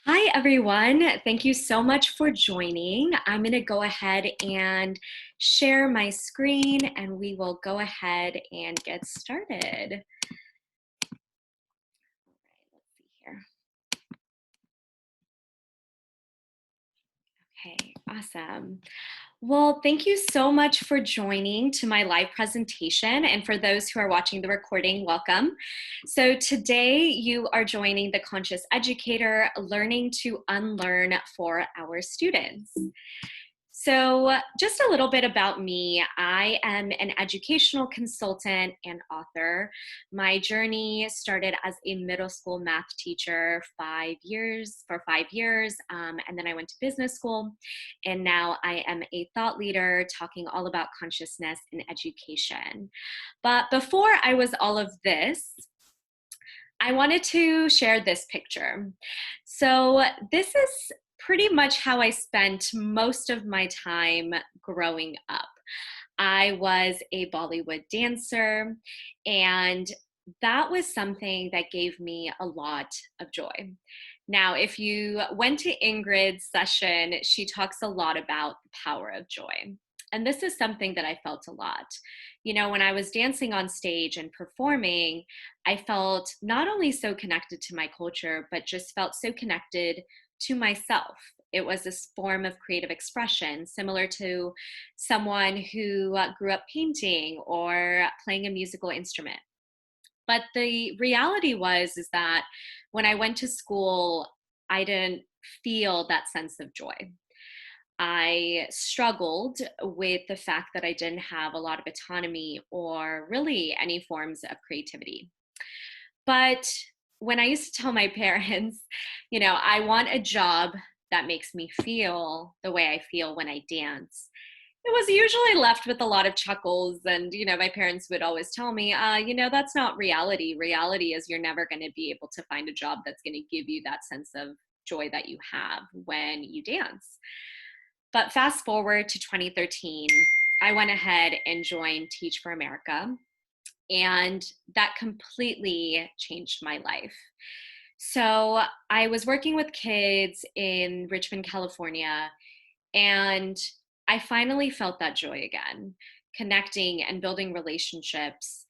Hi, everyone. Thank you so much for joining. I'm going to go ahead and share my screen and we will go ahead and get started. All right, let's see here. Okay, awesome. Well, thank you so much for joining to my live presentation. And for those who are watching the recording, welcome. So today you are joining the Conscious Educator, learning to unlearn for our students. So just a little bit about me. I am an educational consultant and author. My journey started as a middle school math teacher for 5 years, and then I went to business school, and now I am a thought leader talking all about consciousness in education. But before I was all of this, I wanted to share this picture. So this is pretty much how I spent most of my time growing up. I was a Bollywood dancer, and that was something that gave me a lot of joy. Now, if you went to Ingrid's session, she talks a lot about the power of joy. And this is something that I felt a lot. You know, when I was dancing on stage and performing, I felt not only so connected to my culture, but just felt so connected to myself. It was this form of creative expression, similar to someone who grew up painting or playing a musical instrument. But the reality is that when I went to school, I didn't feel that sense of joy. I struggled with the fact that I didn't have a lot of autonomy or really any forms of creativity. But when I used to tell my parents, I want a job that makes me feel the way I feel when I dance, it was usually left with a lot of chuckles. And, my parents would always tell me, that's not reality. Reality is you're never going to be able to find a job that's going to give you that sense of joy that you have when you dance. But fast forward to 2013, I went ahead and joined Teach for America, and that completely changed my life. So I was working with kids in Richmond, California, and I finally felt that joy again, connecting and building relationships.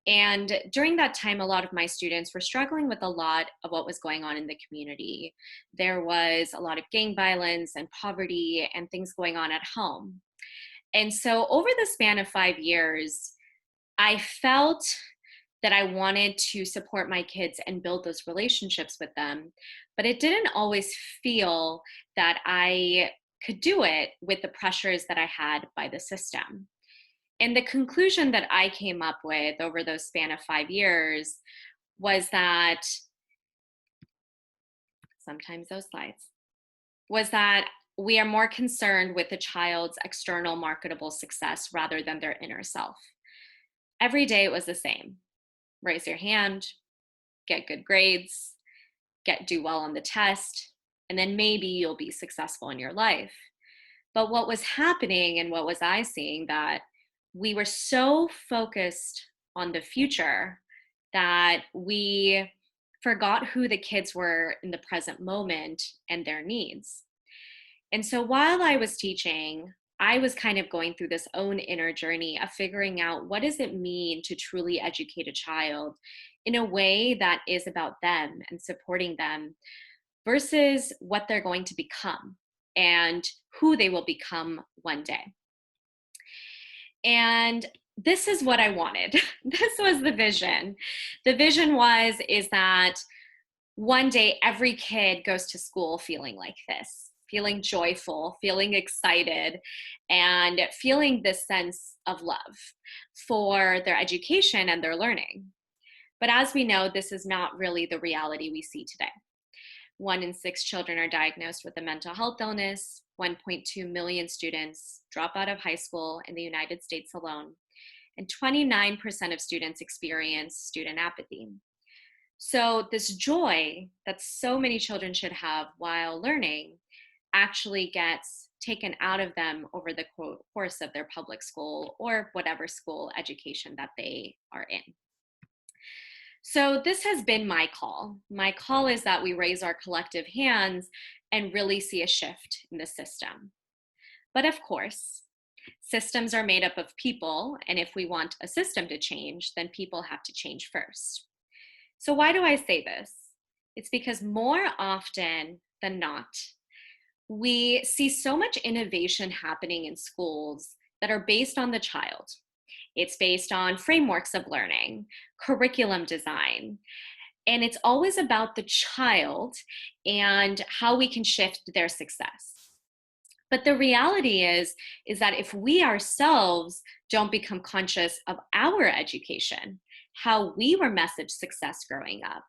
And during that time, a lot of my students were struggling with a lot of what was going on in the community. There was a lot of gang violence and poverty and things going on at home. And so over the span of 5 years, I felt that I wanted to support my kids and build those relationships with them, but it didn't always feel that I could do it with the pressures that I had by the system. And the conclusion that I came up with over those span of 5 years was that sometimes those slides was that we are more concerned with the child's external marketable success rather than their inner self. Every day it was the same. Raise your hand, get good grades, do well on the test, and then maybe you'll be successful in your life. But what was happening and what was I seeing, that we were so focused on the future that we forgot who the kids were in the present moment and their needs. And so while I was teaching, I was kind of going through this own inner journey of figuring out, what does it mean to truly educate a child in a way that is about them and supporting them versus what they're going to become and who they will become one day. And this is what I wanted. This was the vision. The vision is that one day every kid goes to school feeling like this, feeling joyful, feeling excited, and feeling this sense of love for their education and their learning. But as we know, this is not really the reality we see today. 1 in 6 children are diagnosed with a mental health illness. 1.2 million students drop out of high school in the United States alone. And 29% of students experience student apathy. So this joy that so many children should have while learning actually gets taken out of them over the course of their public school or whatever school education that they are in. So this has been my call. My call is that we raise our collective hands and really see a shift in the system. But of course, systems are made up of people, and if we want a system to change, then people have to change first. So why do I say this? It's because more often than not, we see so much innovation happening in schools that are based on the child. It's based on frameworks of learning, curriculum design, and it's always about the child and how we can shift their success. But the reality is that if we ourselves don't become conscious of our education, how we were messaged success growing up,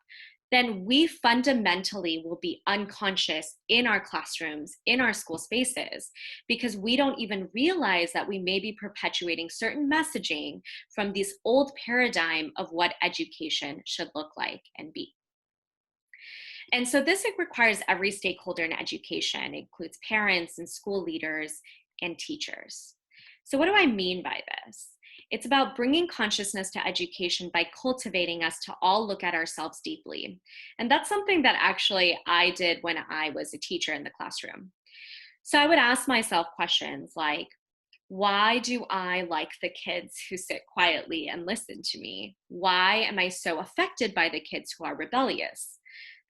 then we fundamentally will be unconscious in our classrooms, in our school spaces, because we don't even realize that we may be perpetuating certain messaging from this old paradigm of what education should look like and be. And so this requires every stakeholder in education. It includes parents and school leaders and teachers. So what do I mean by this? It's about bringing consciousness to education by cultivating us to all look at ourselves deeply. And that's something that actually I did when I was a teacher in the classroom. So I would ask myself questions like, why do I like the kids who sit quietly and listen to me? Why am I so affected by the kids who are rebellious?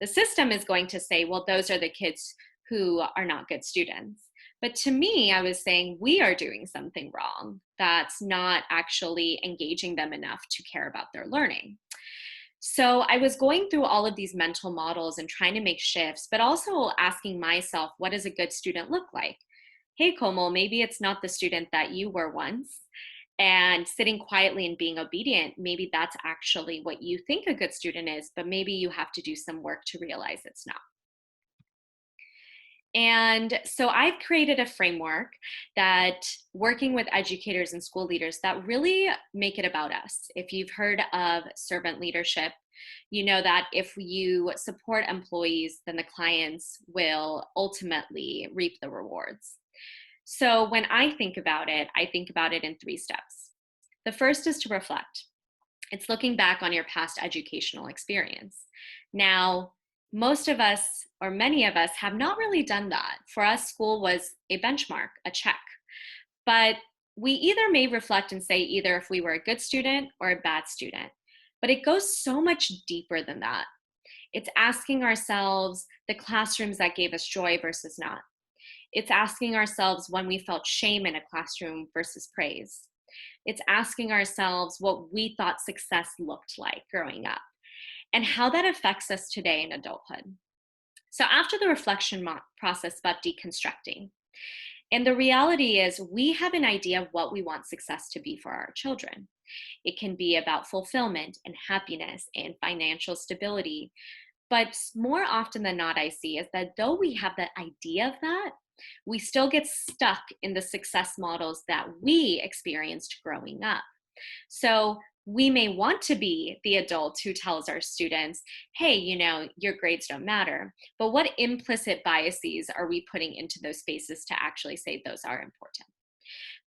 The system is going to say, well, those are the kids who are not good students. But to me, I was saying we are doing something wrong that's not actually engaging them enough to care about their learning. So I was going through all of these mental models and trying to make shifts, but also asking myself, what does a good student look like? Hey, Komal, maybe it's not the student that you were once. And sitting quietly and being obedient, maybe that's actually what you think a good student is, but maybe you have to do some work to realize it's not. And so I've created a framework that working with educators and school leaders that really make it about us. If you've heard of servant leadership, you know that if you support employees, then the clients will ultimately reap the rewards. So when I think about it in 3 steps. The first is to reflect. It's looking back on your past educational experience. Now, most of us, or many of us, have not really done that. For us, school was a benchmark, a check. But we either may reflect and say either if we were a good student or a bad student. But it goes so much deeper than that. It's asking ourselves the classrooms that gave us joy versus not. It's asking ourselves when we felt shame in a classroom versus praise. It's asking ourselves what we thought success looked like growing up and how that affects us today in adulthood. So after the reflection process about deconstructing, and the reality is we have an idea of what we want success to be for our children. It can be about fulfillment and happiness and financial stability. But more often than not, I see is that though we have the idea of that, we still get stuck in the success models that we experienced growing up. So we may want to be the adult who tells our students, hey, your grades don't matter. But what implicit biases are we putting into those spaces to actually say those are important?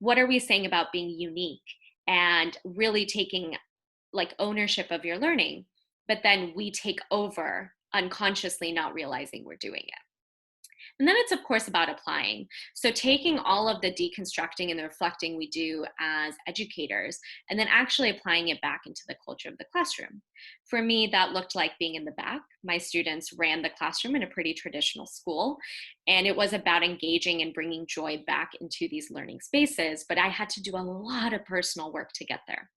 What are we saying about being unique and really taking like ownership of your learning? But then we take over unconsciously, not realizing we're doing it. And then it's, of course, about applying. So taking all of the deconstructing and the reflecting we do as educators, and then actually applying it back into the culture of the classroom. For me, that looked like being in the back. My students ran the classroom in a pretty traditional school, and it was about engaging and bringing joy back into these learning spaces, but I had to do a lot of personal work to get there.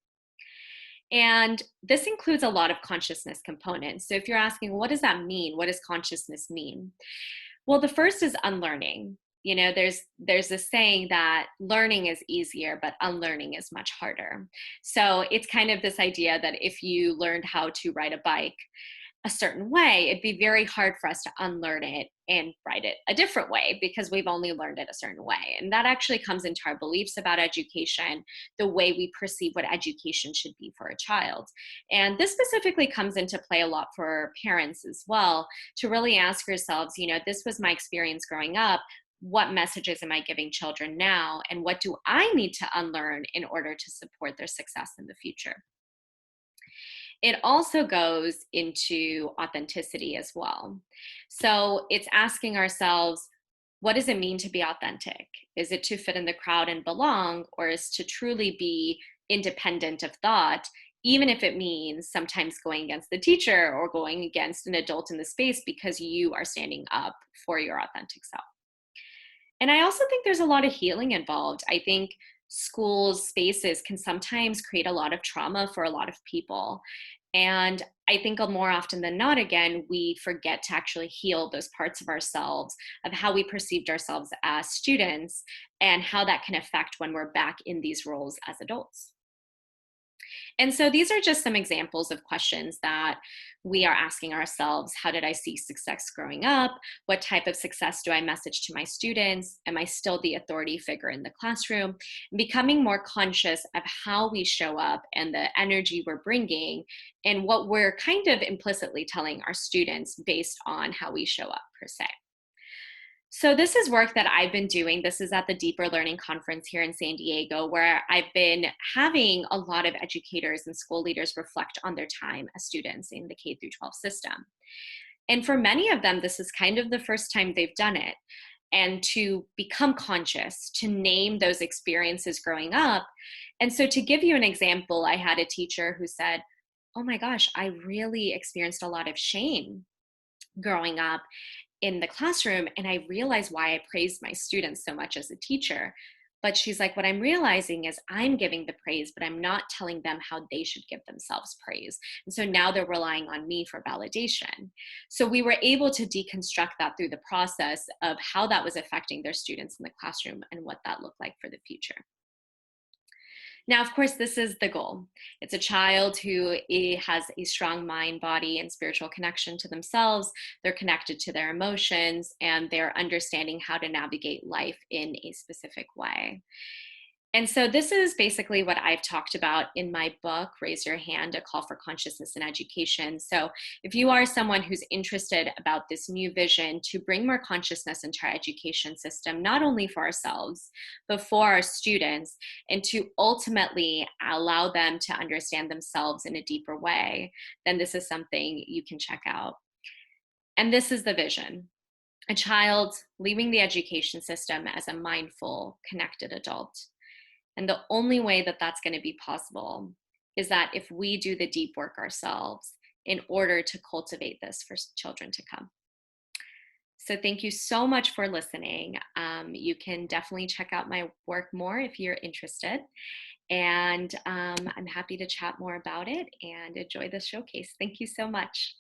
And this includes a lot of consciousness components. So if you're asking, what does that mean? What does consciousness mean? Well, the first is unlearning. There's this saying that learning is easier, but unlearning is much harder. So it's kind of this idea that if you learned how to ride a bike a certain way, it'd be very hard for us to unlearn it and ride it a different way because we've only learned it a certain way. And that actually comes into our beliefs about education, the way we perceive what education should be for a child. And this specifically comes into play a lot for parents as well, to really ask yourselves, this was my experience growing up. What messages am I giving children now? And what do I need to unlearn in order to support their success in the future? it also goes into authenticity as well. So it's asking ourselves, what does it mean to be authentic? Is it to fit in the crowd and belong, or is to truly be independent of thought, even if it means sometimes going against the teacher or going against an adult in the space because you are standing up for your authentic self? And I also think there's a lot of healing involved. I think schools spaces can sometimes create a lot of trauma for a lot of people. And I think more often than not, again, we forget to actually heal those parts of ourselves, of how we perceived ourselves as students, and how that can affect when we're back in these roles as adults. And so these are just some examples of questions that we are asking ourselves. How did I see success growing up? What type of success do I message to my students? Am I still the authority figure in the classroom? Becoming more conscious of how we show up and the energy we're bringing and what we're kind of implicitly telling our students based on how we show up, per se. So this is work that I've been doing. This is at the Deeper Learning Conference here in San Diego, where I've been having a lot of educators and school leaders reflect on their time as students in the K through 12 system. And for many of them, this is kind of the first time they've done it. And to become conscious, to name those experiences growing up. And so to give you an example, I had a teacher who said, "Oh my gosh, I really experienced a lot of shame growing up in the classroom, and I realized why I praised my students so much as a teacher." But she's like, what I'm realizing is I'm giving the praise, but I'm not telling them how they should give themselves praise. And so now they're relying on me for validation. So we were able to deconstruct that through the process of how that was affecting their students in the classroom and what that looked like for the future. Now, of course, this is the goal. It's a child who has a strong mind, body, and spiritual connection to themselves. They're connected to their emotions, and they're understanding how to navigate life in a specific way. And so this is basically what I've talked about in my book, Raise Your Hand, A Call for Consciousness in Education. So if you are someone who's interested about this new vision to bring more consciousness into our education system, not only for ourselves, but for our students, and to ultimately allow them to understand themselves in a deeper way, then this is something you can check out. And this is the vision. A child leaving the education system as a mindful, connected adult. And the only way that that's going to be possible is that if we do the deep work ourselves in order to cultivate this for children to come. So thank you so much for listening. You can definitely check out my work more if you're interested. And I'm happy to chat more about it and enjoy the showcase. Thank you so much.